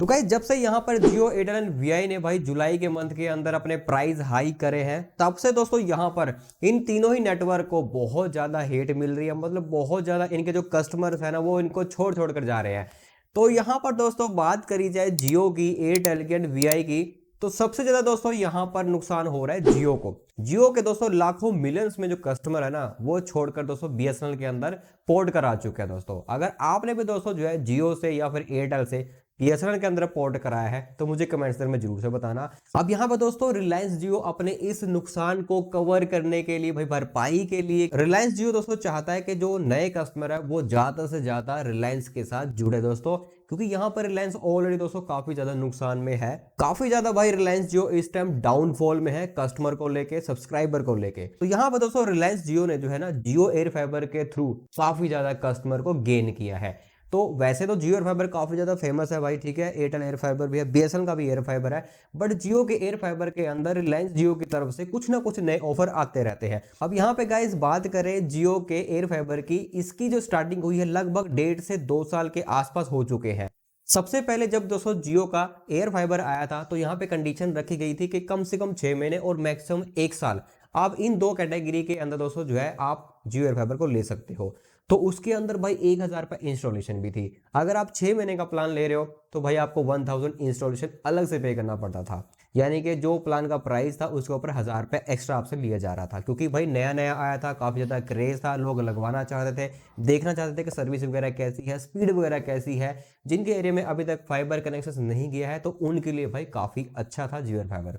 तो गाइस जब से यहाँ पर जियो एयरटेल एंड वीआई ने भाई जुलाई के मंथ के अंदर अपने प्राइस हाई करे हैं, तब से दोस्तों यहाँ पर इन तीनों ही नेटवर्क को बहुत ज़्यादा हेट मिल रही है। मतलब बहुत ज़्यादा इनके जो कस्टमर्स है ना वो इनको छोड़ छोड़ कर जा रहे हैं। तो यहाँ पर दोस्तों बात करी जाए जियो की, एयरटेल की एंड वीआई की, तो सबसे ज़्यादा दोस्तों यहाँ पर नुकसान हो रहा है जियो को। जियो के दोस्तों लाखों मिलियंस में जो कस्टमर है ना वो छोड़कर दोस्तों बीएसएनएल के अंदर पोर्ट करा चुके हैं। दोस्तों अगर आपने भी दोस्तों जो है जियो से या फिर एयरटेल से बीएसएनएल के अंदर पोर्ट कराया है तो मुझे कमेंट्स में जरूर से बताना। अब यहाँ पर दोस्तों रिलायंस जियो अपने इस नुकसान को कवर करने के लिए, भाई भरपाई के लिए, रिलायंस जियो दोस्तों चाहता है कि जो नए कस्टमर है वो ज्यादा से ज्यादा रिलायंस के साथ जुड़े दोस्तों, क्योंकि यहाँ पर रिलायंस ऑलरेडी दोस्तों काफी ज्यादा नुकसान में है। काफी ज्यादा भाई रिलायंस जियो इस टाइम डाउनफॉल में है कस्टमर को लेके, सब्सक्राइबर को लेके। तो यहाँ पर दोस्तों रिलायंस जियो ने जो है ना जियो एयर फाइबर के थ्रू काफी ज्यादा कस्टमर को गेन किया है। तो वैसे तो जियो एयर फाइबर काफी ज्यादा फेमस है भाई, ठीक है, एयरटेल एयर फाइबर भी है, बीएसएनएल का भी एयर फाइबर है, बट जियो के एयर फाइबर के अंदर रिलायंस जियो की तरफ से कुछ ना कुछ नए ऑफर आते रहते हैं। अब यहाँ पे गाइस बात करें जियो के एयर फाइबर की, इसकी जो स्टार्टिंग हुई है लगभग 1.5 से 2 साल के आसपास हो चुके हैं। सबसे पहले जब दोस्तों जियो का एयर फाइबर आया था तो यहाँ पे कंडीशन रखी गई थी कि कम से कम 6 महीने और मैक्सिमम 1 साल आप इन दो कैटेगरी के अंदर दोस्तों जो है आप जियो एयर फाइबर को ले सकते हो। तो उसके अंदर भाई 1000 रुपये इंस्टॉलेशन भी थी। अगर आप 6 महीने का प्लान ले रहे हो तो भाई आपको 1000 इंस्टॉलेशन अलग से पे करना पड़ता था। यानी कि जो प्लान का प्राइस था उसके ऊपर 1000 रुपये एक्स्ट्रा आपसे लिया जा रहा था, क्योंकि भाई नया नया आया था, काफ़ी ज़्यादा क्रेज था, लोग लगवाना चाहते थे, देखना चाहते थे कि सर्विस वगैरह कैसी है, स्पीड वगैरह कैसी है। जिनके एरिया में अभी तक फाइबर कनेक्शन नहीं गया है तो उनके लिए भाई काफ़ी अच्छा था जियो फाइबर।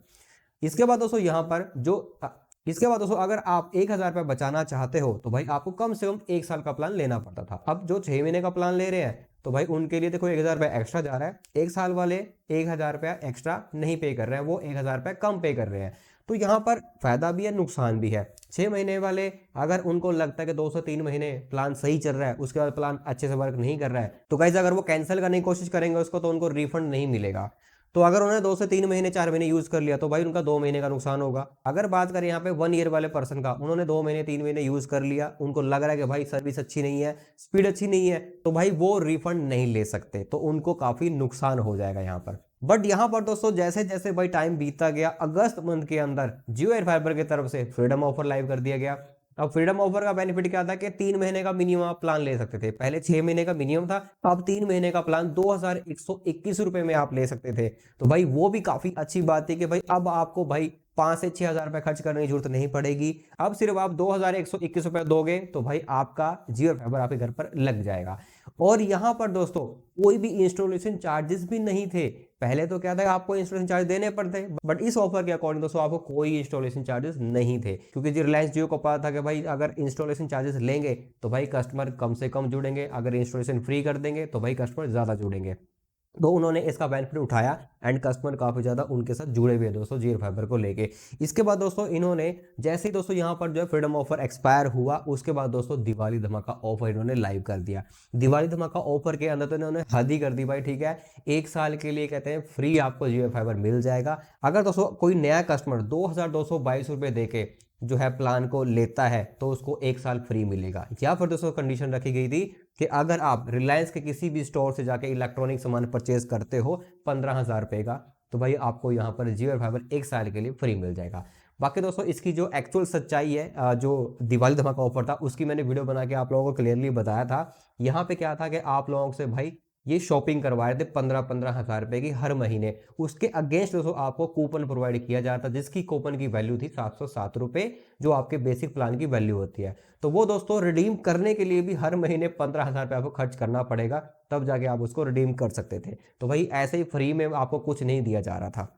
इसके बाद दोस्तों यहाँ पर इसके बाद दोस्तों अगर आप 1000 रुपये बचाना चाहते हो तो भाई आपको कम से कम 1 साल का प्लान लेना पड़ता था। अब जो 6 महीने का प्लान ले रहे हैं तो भाई उनके लिए देखो 1000 रुपये एक्स्ट्रा जा रहा है, 1 साल वाले 1000 रुपया एक्स्ट्रा नहीं पे कर रहे हैं, वो 1000 रुपये कम पे कर रहे हैं। तो यहाँ पर फायदा भी है नुकसान भी है। 6 महीने वाले अगर उनको लगता है कि 2 से 3 महीने प्लान सही चल रहा है, उसके बाद प्लान अच्छे से वर्क नहीं कर रहा है, तो गाइस अगर वो कैंसिल करने की कोशिश करेंगे उसको तो उनको रिफंड नहीं मिलेगा। तो अगर उन्होंने 2 से 3 महीने 4 महीने यूज कर लिया तो भाई उनका 2 महीने का नुकसान होगा। अगर बात करें यहाँ पे 1 ईयर वाले पर्सन का, उन्होंने 2 महीने 3 महीने यूज कर लिया, उनको लग रहा है कि भाई सर्विस अच्छी नहीं है, स्पीड अच्छी नहीं है, तो भाई वो रिफंड नहीं ले सकते, तो उनको काफी नुकसान हो जाएगा यहाँ पर। बट यहाँ पर दोस्तों जैसे जैसे भाई टाइम बीतता गया, अगस्त मंथ के अंदर जियो एयर फाइबर की तरफ से फ्रीडम ऑफर लाइव कर दिया गया। अब फ्रीडम ऑफर का बेनिफिट क्या था कि 3 महीने का मिनिमम आप प्लान ले सकते थे। पहले 6 महीने का मिनिमम था, अब 3 महीने का प्लान 2121 रुपए में आप ले सकते थे। तो भाई वो भी काफी अच्छी बात थी कि भाई अब आपको भाई 5 से 6000 रुपए खर्च करने की जरूरत नहीं पड़ेगी। अब सिर्फ आप 2121 रुपए दोगे तो भाई आपका जियो फाइबर आपके घर पर लग जाएगा। और यहाँ पर दोस्तों कोई भी इंस्टॉलेशन चार्जेस भी नहीं थे। पहले तो क्या था आपको इंस्टॉलेशन चार्ज देने पड़ते, बट इस ऑफर के अकॉर्डिंग दोस्तों आपको कोई इंस्टॉलेशन चार्जेस नहीं थे, क्योंकि जो रिलायंस जियो को पता था कि भाई अगर इंस्टॉलेशन चार्जेस लेंगे तो भाई कस्टमर कम से कम जुड़ेंगे, अगर इंस्टॉलेशन फ्री कर देंगे तो भाई कस्टमर ज़्यादा जुड़ेंगे। तो उन्होंने इसका बेनिफिट उठाया एंड कस्टमर काफ़ी ज़्यादा उनके साथ जुड़े हुए हैं दोस्तों जियो फाइबर को लेके। इसके बाद दोस्तों इन्होंने जैसे ही दोस्तों यहाँ पर जो है फ्रीडम ऑफर एक्सपायर हुआ, उसके बाद दोस्तों दिवाली धमाका ऑफर इन्होंने लाइव कर दिया। दिवाली धमाका ऑफर के अंदर तो इन्होंने हद ही कर दी भाई, ठीक है, 1 साल के लिए कहते हैं फ्री आपको जियो फाइबर मिल जाएगा। अगर दोस्तों कोई नया कस्टमर 2222 रुपये दे के जो है प्लान को लेता है तो उसको 1 साल फ्री मिलेगा। या फिर दोस्तों कंडीशन रखी गई थी कि अगर आप रिलायंस के किसी भी स्टोर से जाके इलेक्ट्रॉनिक सामान परचेज करते हो 15,000 रुपये का, तो भाई आपको यहाँ पर जियो फाइबर 1 साल के लिए फ्री मिल जाएगा। बाकी दोस्तों इसकी जो एक्चुअल सच्चाई है, जो दिवाली धमाका ऑफर था उसकी मैंने वीडियो बना के आप लोगों को क्लियरली बताया था। यहाँ पे क्या था कि आप लोगों से भाई ये शॉपिंग करवाए थे 15-15 हज़ार रुपये की हर महीने, उसके अगेंस्ट दोस्तों आपको कूपन प्रोवाइड किया जा रहा था जिसकी कूपन की वैल्यू थी 707 रुपये, जो आपके बेसिक प्लान की वैल्यू होती है। तो वो दोस्तों रिडीम करने के लिए भी हर महीने 15,000 रुपये आपको खर्च करना पड़ेगा, तब जाके आप उसको रिडीम कर सकते थे। तो भाई ऐसे ही फ्री में आपको कुछ नहीं दिया जा रहा था।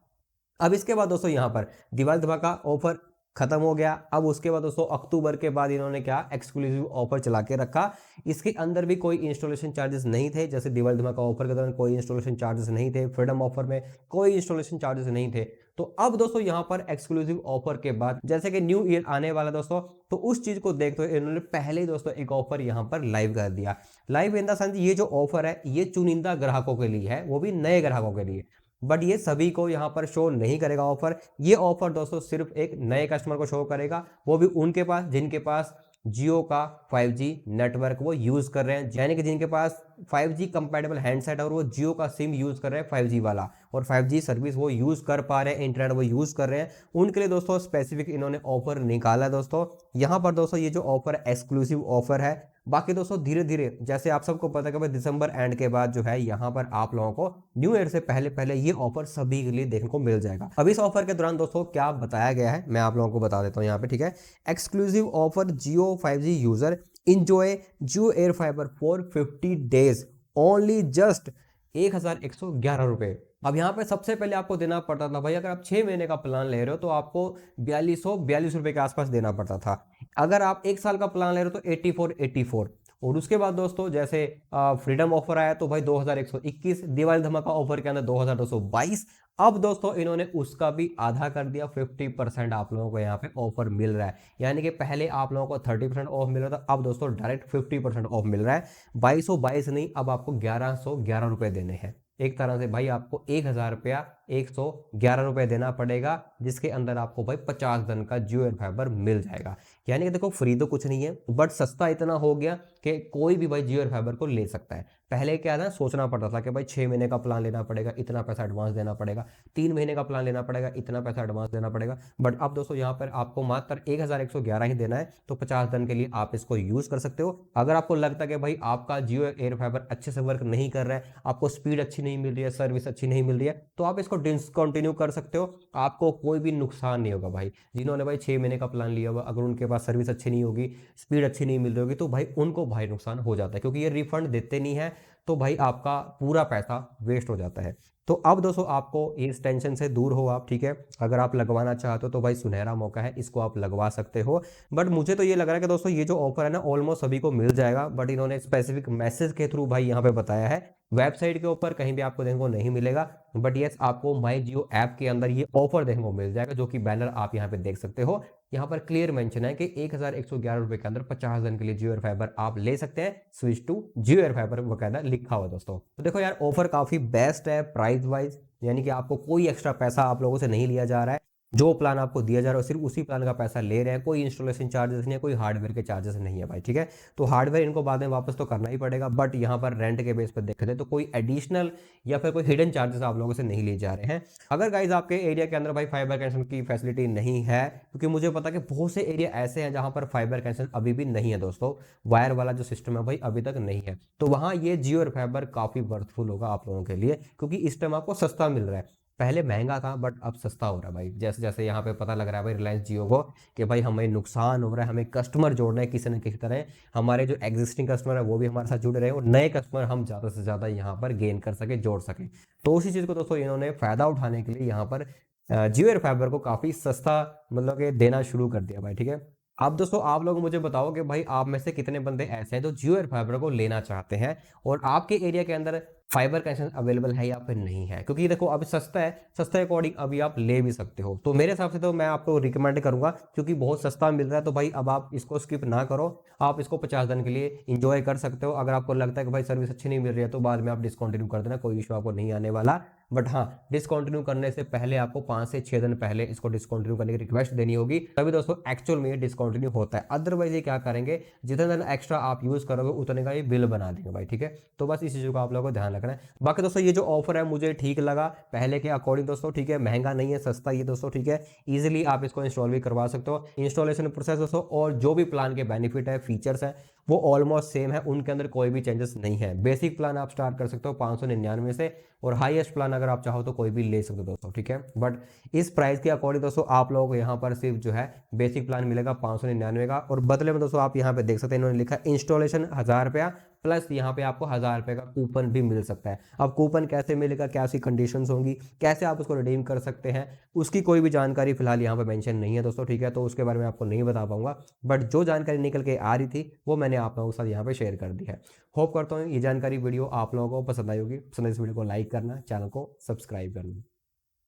अब इसके बाद दोस्तों यहाँ पर दिवाली धमाका ऑफर खत्म हो गया। अब उसके बाद दोस्तों अक्टूबर के बाद इन्होंने क्या एक्सक्लूसिव ऑफर चला के रखा। इसके अंदर भी कोई इंस्टॉलेशन चार्जेस नहीं थे, जैसे दिवाली धमाका ऑफर के दौरान कोई इंस्टॉलेशन चार्जेस नहीं थे, फ्रीडम ऑफर में कोई इंस्टॉलेशन चार्जेस नहीं थे। तो अब दोस्तों यहाँ पर एक्सक्लूसिव ऑफर के बाद जैसे कि न्यू ईयर आने वाला दोस्तों, तो उस चीज को देखते हुए इन्होंने पहले ही दोस्तों एक ऑफर यहाँ पर लाइव कर दिया। लाइव इन द सेंस ये जो ऑफर है ये चुनिंदा ग्राहकों के लिए है, वो भी नए ग्राहकों के लिए, बट ये सभी को यहाँ पर शो नहीं करेगा ऑफर। ये ऑफर दोस्तों सिर्फ एक नए कस्टमर को शो करेगा, वो भी उनके पास जिनके पास जियो का 5G नेटवर्क वो यूज़ कर रहे हैं, यानी कि जिनके पास 5G कंपैटिबल हैंडसेट और वो जियो का सिम यूज़ कर रहे हैं 5G वाला, और 5G सर्विस वो यूज़ कर पा रहे हैं, इंटरनेट वो यूज़ कर रहे हैं, उनके लिए दोस्तों स्पेसिफिक इन्होंने ऑफर निकाला। दोस्तों यहाँ पर दोस्तों ये जो ऑफर एक्सक्लूसिव ऑफर है। बाकी दोस्तों धीरे धीरे जैसे आप सबको पता है कि भाई दिसंबर एंड के बाद जो है यहाँ पर आप लोगों को न्यू ईयर से पहले पहले ये ऑफर सभी के लिए देखने को मिल जाएगा। अब इस ऑफर के दौरान दोस्तों क्या बताया गया है मैं आप लोगों को बता देता हूँ यहाँ पे, ठीक है। Exclusive offer Jio 5G user enjoy Jio air fibre for 50 days only just 1111 रुपये। अब यहाँ पे सबसे पहले आपको देना पड़ता था भाई, अगर आप 6 महीने का प्लान ले रहे हो तो आपको 4242 रुपये के आसपास देना पड़ता था। अगर आप 1 साल का प्लान ले रहे हो तो 8484। और उसके बाद दोस्तों जैसे फ्रीडम ऑफर आया तो भाई 2121, दिवाली धमाका ऑफर के अंदर 2222। अब दोस्तों इन्होंने उसका भी आधा कर दिया, 50% आप लोगों को यहाँ पे ऑफर मिल रहा है। यानी कि पहले आप लोगों को 30% ऑफ मिल रहा था, अब दोस्तों डायरेक्ट 50% ऑफ मिल रहा है। 2222 नहीं, अब आपको 1111 रुपये देने हैं। एक तरह से भाई आपको 1000 रुपया 111 रुपये देना पड़ेगा, जिसके अंदर आपको भाई 50 दिन का जियो एयर फाइबर मिल जाएगा। यानी कि देखो फ्री तो कुछ नहीं है, बट सस्ता इतना हो गया कि कोई भी भाई जियो एयर फाइबर को ले सकता है। पहले क्या था, सोचना पड़ता था कि भाई 6 महीने का प्लान लेना पड़ेगा, इतना पैसा एडवांस देना पड़ेगा, 3 महीने का प्लान लेना पड़ेगा, इतना पैसा एडवांस देना पड़ेगा। बट अब दोस्तों यहाँ पर आपको मात्र 1111 ही देना है, तो 50 दिन के लिए आप इसको यूज कर सकते हो। अगर आपको लगता है कि भाई आपका जियो एयर फाइबर अच्छे से वर्क नहीं कर रहा है, आपको स्पीड अच्छी नहीं मिल रही है, सर्विस अच्छी नहीं मिल रही है, तो आप इसको डिसकंटिन्यू कर सकते हो। आपको कोई भी नुकसान नहीं होगा भाई। जिन्होंने भाई 6 महीने का प्लान लिया हुआ, अगर उनके पास सर्विस अच्छी नहीं होगी, स्पीड अच्छी नहीं मिल रही होगी, तो भाई उनको भाई नुकसान हो जाता है, क्योंकि ये रिफंड देते नहीं है, तो भाई आपका पूरा पैसा वेस्ट हो जाता है। तो अब दोस्तों आपको इस टेंशन से दूर हो आप, ठीक है। अगर आप लगवाना चाहते हो तो भाई सुनहरा मौका है, इसको आप लगवा सकते हो। बट मुझे तो ये लग रहा है कि दोस्तों ये जो ऑफर है ना ऑलमोस्ट सभी को मिल जाएगा, बट इन्होंने स्पेसिफिक मैसेज के थ्रू भाई यहाँ पे बताया है। वेबसाइट के ऊपर कहीं भी आपको देखने को नहीं मिलेगा, बट यस आपको माई जियो ऐप के अंदर ये ऑफर देखने को मिल जाएगा, जो कि बैनर आप यहाँ पे देख सकते हो। यहाँ पर क्लियर मेंशन है कि 1111 रुपए के अंदर 50 दिन के लिए जियो एयर फाइबर आप ले सकते हैं, switch to Jio air fiber बकायदा लिखा हुआ दोस्तों। तो देखो यार ऑफर काफी बेस्ट है प्राइस वाइज, यानी कि आपको कोई एक्स्ट्रा पैसा आप लोगों से नहीं लिया जा रहा है। जो प्लान आपको दिया जा रहा है सिर्फ उसी प्लान का पैसा ले रहे हैं, कोई इंस्टॉलेशन चार्जेस नहीं है, कोई हार्डवेयर के चार्जेस नहीं है भाई, ठीक है। तो हार्डवेयर इनको बाद में वापस तो करना ही पड़ेगा, बट यहाँ पर रेंट के बेस पर देखते हैं तो कोई एडिशनल या फिर कोई हिडन चार्जेस आप लोगों से नहीं लिए जा रहे हैं। अगर गाइज आपके एरिया के अंदर भाई फाइबर कनेक्शन की फैसिलिटी नहीं है, क्योंकि मुझे पता है कि बहुत से एरिया ऐसे हैं जहां पर फाइबर कनेक्शन अभी भी नहीं है दोस्तों, वायर वाला जो सिस्टम है भाई अभी तक नहीं है, तो वहां ये जियो एयर फाइबर काफी वर्थफुल होगा आप लोगों के लिए, क्योंकि इस टाइम आपको सस्ता मिल रहा है। पहले महंगा था बट अब सस्ता हो रहा है भाई। जैसे जैसे यहाँ पे पता लग रहा है भाई रिलायंस जियो को कि भाई हमें नुकसान हो रहा है, हमें कस्टमर जोड़ना है किसी न किसी तरह, हमारे जो एग्जिस्टिंग कस्टमर है वो भी हमारे साथ जुड़ रहे हैं, और नए कस्टमर हम ज़्यादा से ज़्यादा यहाँ पर गेन कर सके, जोड़ सके। तो उसी चीज़ को दोस्तों इन्होंने फ़ायदा उठाने के लिए यहाँ पर जियो एयर फाइबर को काफ़ी सस्ता मतलब कि देना शुरू कर दिया भाई, ठीक है। अब दोस्तों आप लोग मुझे बताओ कि भाई आप में से कितने बंदे ऐसे हैं जो जियो एयर फाइबर को लेना चाहते हैं, और आपके एरिया के अंदर फाइबर कनेक्शन अवेलेबल है या फिर नहीं है, क्योंकि देखो अभी सस्ता है, सस्ते अकॉर्डिंग अभी आप ले भी सकते हो। तो मेरे हिसाब से तो मैं आपको रिकमेंड करूंगा, क्योंकि बहुत सस्ता मिल रहा है, तो भाई अब आप इसको स्किप ना करो, आप इसको 50 दिन के लिए इंजॉय कर सकते हो। अगर आपको लगता है कि भाई सर्विस अच्छी नहीं मिल रही है तो बाद में आप डिसकंटिन्यू कर देना, कोई इशू आपको नहीं आने वाला। बट हाँ, डिसकंटिन्यू करने से पहले आपको 5 से 6 दिन पहले इसको डिसकंटिन्यू करने की रिक्वेस्ट देनी होगी, तभी दोस्तों एक्चुअल में ये डिसकंटिन्यू होता है। अदरवाइज ये क्या करेंगे, जितने दिन एक्स्ट्रा आप यूज करोगे उतने का ये बिल बना देंगे भाई, ठीक है। तो बस इस चीज़ को आप लोगों को ध्यान रखना है। बाकी दोस्तों ये जो ऑफर है मुझे ठीक लगा पहले के अकॉर्डिंग दोस्तों, ठीक है। महंगा नहीं है, सस्ता ही है दोस्तों, ठीक है। इजीली आप इसको इंस्टॉल भी करवा सकते हो। इंस्टॉलेशन प्रोसेस दोस्तों और जो भी प्लान के बेनिफिट है, फीचर्स है, वो ऑलमोस्ट सेम है, उनके अंदर कोई भी चेंजेस नहीं है। बेसिक प्लान आप स्टार्ट कर सकते हो 599 से, और हाईएस्ट प्लान अगर आप चाहो तो कोई भी ले सकते हो दोस्तों, ठीक है। बट इस प्राइस के अकॉर्डिंग दोस्तों आप लोगों को यहाँ पर सिर्फ जो है बेसिक प्लान मिलेगा 599 का, और बदले में दोस्तों आप यहाँ पे देख सकते हैं इन्होंने लिखा इंस्टॉलेशन 1000 रुपया प्लस यहाँ पे आपको 1000 रुपये का कूपन भी मिल सकता है। अब कूपन कैसे मिलेगा, क्या सी कंडीशंस होंगी, कैसे आप उसको रिडीम कर सकते हैं, उसकी कोई भी जानकारी फिलहाल यहाँ पे मेंशन नहीं है दोस्तों, ठीक है। तो उसके बारे में आपको नहीं बता पाऊंगा, बट जो जानकारी निकल के आ रही थी वो मैंने आप लोगों के साथ यहाँ पे शेयर कर दी है। होप करता हूँ ये जानकारी वीडियो आप लोगों को पसंद आई होगी। पसंद इस वीडियो को लाइक करना, चैनल को सब्सक्राइब करना।